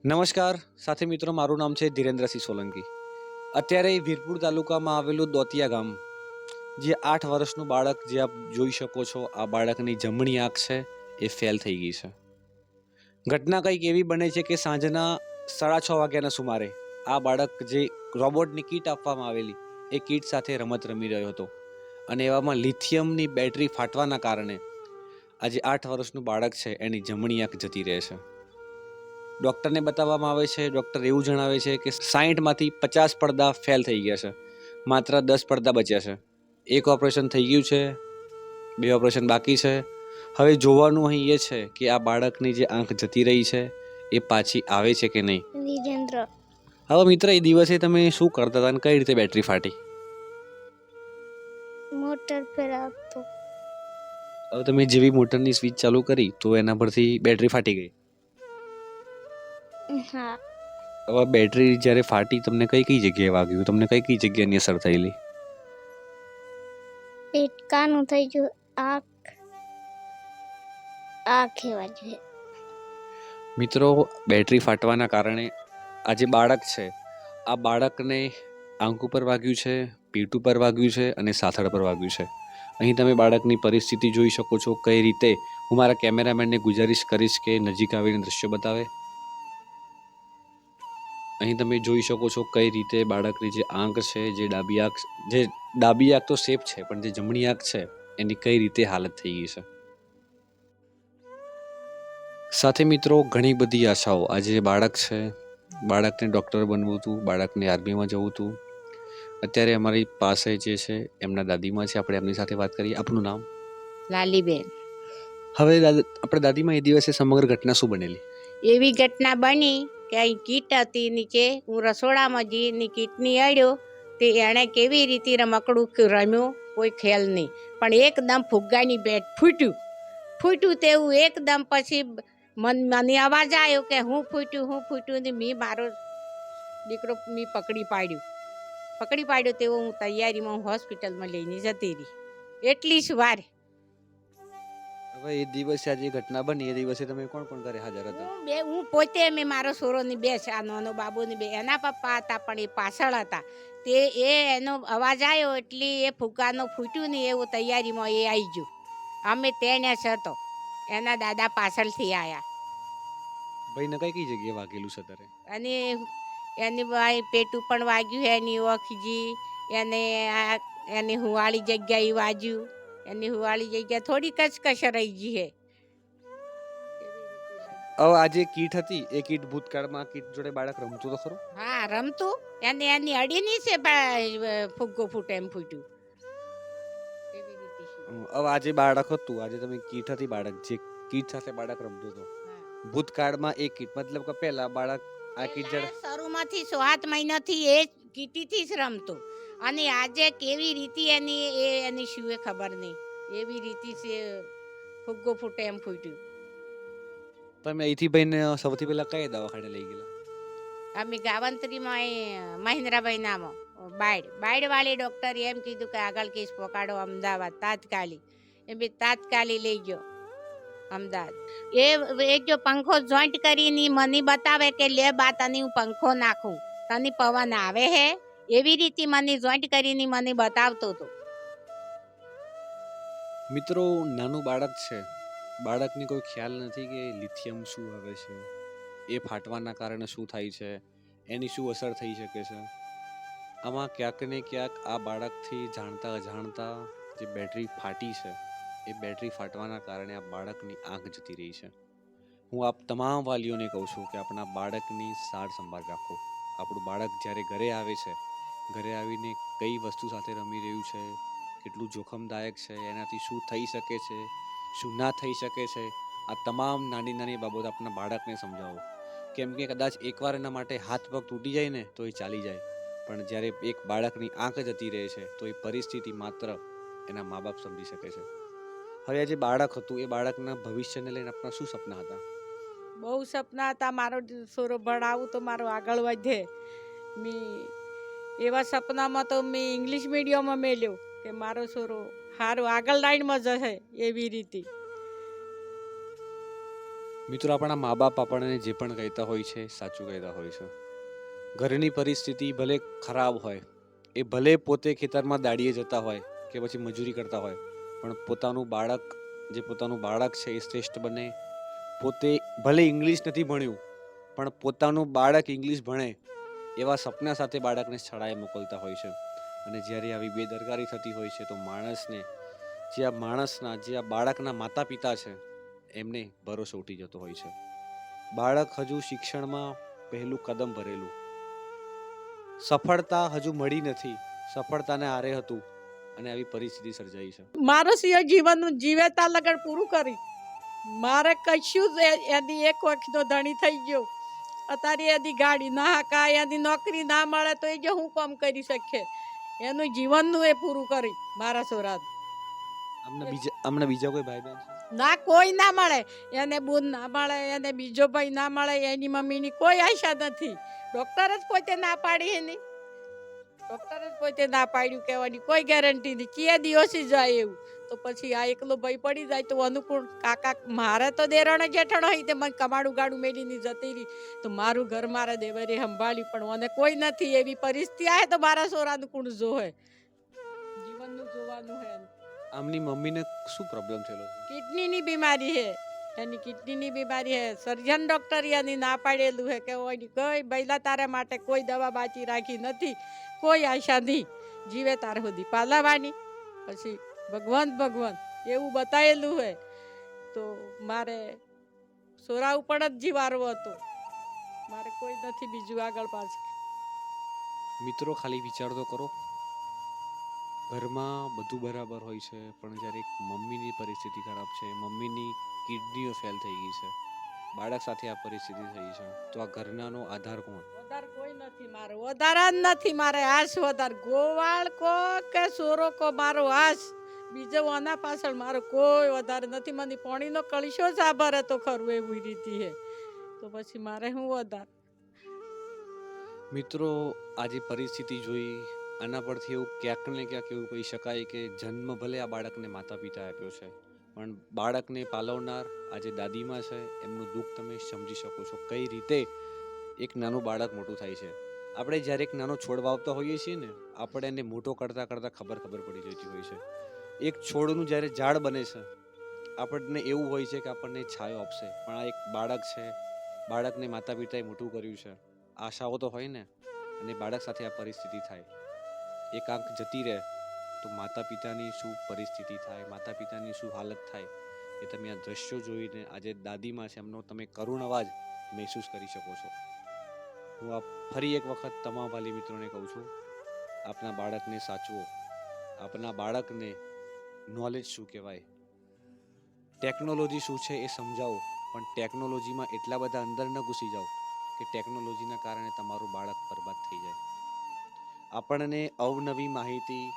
નમસ્કાર સાથે મિત્રો, મારું નામ છે ધીરેન્દ્રસિંહ સોલંકી. અત્યારે વીરપુર તાલુકામાં આવેલું દોતિયા ગામ, જે 8 વર્ષનું બાળક, જે આપ જોઈ શકો છો, આ બાળકની જમણી આંખ છે એ ફેલ થઈ ગઈ છે. ઘટના કંઈક એવી બને છે કે સાંજના 6:30 વાગ્યાના સુમારે આ બાળક, જે રોબોટની કીટ આપવામાં આવેલી, એ કીટ સાથે રમત રમી રહ્યો હતો અને એવામાં લિથિયમની બેટરી ફાટવાના કારણે આજે 8 વર્ષનું બાળક છે એની જમણી આંખ જતી રહે છે. ડૉક્ટરને બતાવવામાં આવે છે. ડૉક્ટર એવું જણાવે છે કે 60માંથી 50 પડદા ફેલ થઈ ગયા છે, માત્ર 10 પડદા બચ્યા છે. એક ઓપરેશન થઈ ગયું છે, 2 ઓપરેશન બાકી છે. હવે જોવાનું અહીં એ છે કે આ બાળકની જે આંખ જતી રહી છે એ પાછી આવે છે કે નહીં. વિજેન્દ્ર હવે મિત્ર, એ દિવસે તમે શું કરતા હતા અને કઈ રીતે બેટરી ફાટી? મોટર ફેરવતો. હવે તમે જેવી મોટરની સ્વિચ ચાલુ કરી તો એના પરથી બેટરી ફાટી ગઈ. હા, હવે બેટરી જ્યારે ફાટી, તમને કઈ કઈ જગ્યાએ વાગ્યું? તમને કઈ કઈ જગ્યાની અસર થયેલી? પેટકાનું થઈ ગયું. આંખ એવા જોઈએ. મિત્રો, બેટરી ફાટવાના કારણે આ જે બાળક છે, આ બાળકને આંખ ઉપર વાગ્યું છે, પીઠ ઉપર વાગ્યું છે અને સાથળ પર વાગ્યું છે. અહીં તમે બાળકની પરિસ્થિતિ જોઈ શકો છો. કઈ રીતે હું મારા કેમેરામેનને ગુજારિશ કરીશ કે નજીક આવીને દ્રશ્ય બતાવે. અહીં તમે જોઈ શકો છો કઈ રીતે બાળકની જે આંખ છે, જે ડાબી આંખ તો સેફ છે, પણ જે જમણી આંખ છે એની કઈ રીતે હાલત થઈ ગઈ છે. સાથે મિત્રો, ઘણી બધી આશાઓ. આજે બાળક છે, બાળકને ડૉક્ટર બનવું હતું, બાળકને આર્મીમાં જવું હતું. અત્યારે અમારી પાસે જે છે એમના દાદીમાં છે, આપણે એમની સાથે વાત કરીએ. આપનું નામ? લાલીબેન. હવે આપણે દાદીમાં, એ દિવસે સમગ્ર ઘટના શું બનેલી? એવી ઘટના બની કે અહીં કીટ હતી નીચે, હું રસોડામાં જઈને કીટની અડ્યો તે એણે કેવી રીતે રમકડું રમ્યું કોઈ ખ્યાલ નહીં, પણ એકદમ ફુગ્ગાની બેટ ફૂટ્યું તેવું એકદમ. પછી મને અવાજ આવ્યો કે હું ફૂટ્યું ને મેં મારો દીકરો પકડી પાડ્યો તેવો હું તૈયારીમાં હોસ્પિટલમાં લઈને જતી રહી. એટલી જ વાર. હવે એ દિવસે, આજે ઘટના બની, એ દિવસે તમે કોણ કોણ ઘરે હાજર હતા? હું પોતે, મેં મારો સોરોની બે છે, આ નાનો બાબુની બે, એના પપ્પા હતા પણ એ પાછળ હતા. તે એનો અવાજ આવ્યો એટલે એ ફુગ્ગાનો ફૂટ્યું ને એવું તૈયારીમાં એ આવી ગયું. અમે તેને જ હતો, એના દાદા પાછળથી આવ્યા. ભાઈને કઈ કઈ જગ્યાએ વાગેલું છે તારે? અને એની ભાઈ પેટું પણ વાગ્યું, એની ઓખજી, એની હુવાળી જગ્યાએ વાગ્યું. એની હુવાળી જગ્યા થોડી કચકચ રહી ગઈ છે. હવે આ જે કીટ હતી, એ કીટ ભૂતકાળમાં કીટ જોડે બાળક રમતું તો ખરું? હા, રમતું. એની અડીની છે ફુગ્ગો ફૂટે એમ ફૂટ્યું. હવે આજે બાળક હતું, આજે તમે કીટ હતી બાળક, જે કીટ સાથે બાળક રમતું હતું, ભૂતકાળમાં એ કીટ, મતલબ કે પહેલા બાળક આ કીટ જડે શરૂમાંથી 7 મહિનાથી એ કીટીથી જ રમતું. અને આજે કેવી રીતે એની શું ખબર નહીં, એવી રીતે છે ફુગ્ગો ફૂટે એમ ફૂટ્યું. તમે અહીંથી ભાઈને સૌથી પહેલા કયા દવાખાને લઈ ગયેલા? અમે ગાવંત્રીમાં મહેન્દ્રભાઈ નામો બાયડ વાળી ડૉક્ટરે એમ કીધું કે આગળ કેસ પકડો અમદાવાદ તાત્કાલિક. એ બી તાત્કાલિક લઈ ગયો અમદાવાદ. એ જો પંખો જોઈન્ટ કરીને મને બતાવે કે લે બા તને હું પંખો નાખું, તને પવન આવે હે, એવી રીતે મને જોઈન્ટ કરીને મને બતાવતો હતો. મિત્રો, નાનું બાળક છે, બાળકને કોઈ ખ્યાલ નથી કે લિથિયમ શું આવે છે, એ ફાટવાના કારણે શું થાય છે, એની શું અસર થઈ શકે છે. આમાં ક્યાંક ને ક્યાંક આ બાળકથી જાણતા અજાણતા જે બેટરી ફાટી છે, એ બેટરી ફાટવાના કારણે આ બાળકની આંખ જતી રહી છે. હું આપ તમામ વાલીઓને કહું છું કે આપણા બાળકની સાર સંભાળ રાખો. આપણું બાળક જ્યારે ઘરે આવે છે, ઘરે આવીને કઈ વસ્તુ સાથે રમી રહ્યું છે, કેટલું જોખમદાયક છે, એનાથી શું થઈ શકે છે, શું ના થઈ શકે છે, આ તમામ નાની નાની બાબત આપણા બાળકને સમજાવો. કેમ કે કદાચ એકવાર એના માટે હાથ પગ તૂટી જાય ને તો એ ચાલી જાય, પણ જ્યારે એક બાળકની આંખ જતી રહે છે તો એ પરિસ્થિતિ માત્ર એના મા બાપ સમજી શકે છે. હવે આ જે બાળક હતું, એ બાળકના ભવિષ્યને લઈને આપણા શું સપના હતા? બહુ સપના હતા. મારો છોરો ભણાવું તો મારો આગળ વધે. એવા સપનામાં તો મેં ઇંગ્લિશ મીડિયમમાં મેલ્યો કે મારો છોરો સારું આગળ લાઈનમાં જશે એવી રીતે. મિત્રો, આપણા મા બાપ આપણને જે પણ કહેતા હોય છે સાચું કહેતા હોય છે. ઘરની પરિસ્થિતિ ભલે ખરાબ હોય, એ ભલે પોતે ખેતરમાં દાડીએ જતા હોય કે પછી મજૂરી કરતા હોય, પણ પોતાનું બાળક છે એ શ્રેષ્ઠ બને. પોતે ભલે ઇંગ્લિશ નથી ભણ્યું, પણ પોતાનું બાળક ઇંગ્લિશ ભણે એવા સપના સાથે બાળકને શાળાએ મોકલતા હોય છે. અને જ્યારે આવી બેદરકારી થતી હોય છે તો જે આ બાળકના માતા પિતા છે એમને ભરોસો ઉઠી જતો હોય છે. બાળક હજુ શિક્ષણમાં પહેલું કદમ ભરેલું, સફળતા હજુ મળી નથી, સફળતાને આરે હતું અને આવી પરિસ્થિતિ સર્જાઈ છે. મારું સિંહ જીવનનું જીવેતા લગન પૂરું કરી. મારે કશું જ એની એક વખતનો ધણી થઈ ગયો. અત્યારે એની ગાડી ના હકાય, એની નોકરી ના મળે તો એ જે હું કામ કરી શકે. એનું જીવનનું એ પૂરું કરી મારા છોરા. અમને બીજા કોઈ ભાઈ બહેન છે? ના, કોઈ ના મળે. એને બૂન ના મળે, એને બીજો ભાઈ ના મળે, એની મમ્મીની કોઈ આશા નથી. ડૉક્ટર જ પોતે ના પાડી એની. ડૉક્ટર જ પોતે ના પાડ્યું, કહેવાની કોઈ ગેરંટી નહીં, કે દિવસે જાય એવું. તો પછી આ એકલો ભાઈ પડી જાય તો અનુકૂળ કાકા મારે તો દેરાણો જેઠાણો હોય તે મને કમાડું ગાડું મેળીને જતી રહી તો મારું ઘર મારા દેવરે સંભાળ્યું, પણ મને કોઈ નથી. એવી પરિસ્થિતિ આવે તો મારા છોરાનું કોણ જોવે? જીવનનું જોવાનું હે. આમની મમ્મીને શું પ્રોબ્લેમ થયેલો છે? કિડનીની બીમારી હે. એની કિડનીની બીમારી હે. સર્જન ડૉક્ટર એની ના પાડેલું હે કે કોઈ બૈલા તારા માટે કોઈ દવા બાકી રાખી નથી, કોઈ આશા નહીં, જીવે તાર સુધી પાલાવાની. પછી ભગવાન એવું બતાવેલું હે. તો મારે સોરા ઉપર જ જીવારો હતો. મારે કોઈ નથી બીજું આગળ પાછળ. મિત્રો, ખાલી વિચાર તો કરો, ઘરમાં બધું બરાબર હોય છે, પણ જ્યારે એક મમ્મીની પરિસ્થિતિ ખરાબ છે, મમ્મીની કિડનીઓ ફેલ થઈ ગઈ છે, બાળક સાથે આ પરિસ્થિતિ થઈ છે, તો આ ઘરનાનો આધાર કોણ? વધાર કોઈ નથી મારો, વધાર જ નથી મારે. આશ વધાર ગોવાળ કો કે સોરો કો મારો આશ, બીજો આના પાછળ મારો કોઈ વધારે નથી. મને પાણીનો કળશો જ આભાર હતો ખરું એવી રીતિ હે. તો પછી મારે શું વધાર? મિત્રો, આજે પરિસ્થિતિ જોઈ આના પરથી એવું ક્યાંક ને ક્યાંક એવું કહી શકાય કે જન્મ ભલે આ બાળકને માતા પિતા આપ્યો છે, પણ બાળકને પાલવનાર આજે દાદીમાં છે. એમનું દુઃખ તમે સમજી શકો છો, કઈ રીતે એક નાનું બાળક મોટું થાય છે. આપણે જ્યારે એક નાનો છોડ વાવતા હોઈએ છીએ ને, આપણે એને મોટો કરતા કરતા ખબર પડી જતી હોય છે. એક છોડનું જ્યારે ઝાડ બને છે, આપણને એવું હોય છે કે આપણને છાયો આપશે, પણ આ એક બાળક છે, બાળકને માતા પિતાએ મોટું કર્યું છે, આશાઓ તો હોય ને, અને બાળક સાથે આ પરિસ્થિતિ થાય, એક આંખ જતી રહે તો માતા પિતાની શું પરિસ્થિતિ થાય, માતા પિતાની શું હાલત થાય, એ તમે આ દ્રશ્યો જોઈને આજે દાદીમાં છે એમનો તમે કરુણ અવાજ મહેસૂસ કરી શકો છો. હું આ ફરી એક વખત તમામ વાલી મિત્રોને કહું છું, આપના બાળકને સાચવો, આપના બાળકને નોલેજ શું કહેવાય, ટેકનોલોજી શું છે એ સમજાવો, પણ ટેકનોલોજીમાં એટલા બધા અંદર ન ઘૂસી જાઓ કે ટેકનોલોજીના કારણે તમારું બાળક બરબાદ થઈ જાય. આપણને અવનવી માહિતી,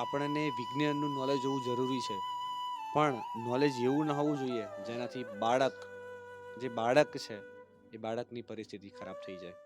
આપણને વિજ્ઞાનનું નોલેજ હોવું જરૂરી છે, પણ નોલેજ એવું ન હોવું જોઈએ જેનાથી બાળક છે એ બાળકની પરિસ્થિતિ ખરાબ થઈ જાય.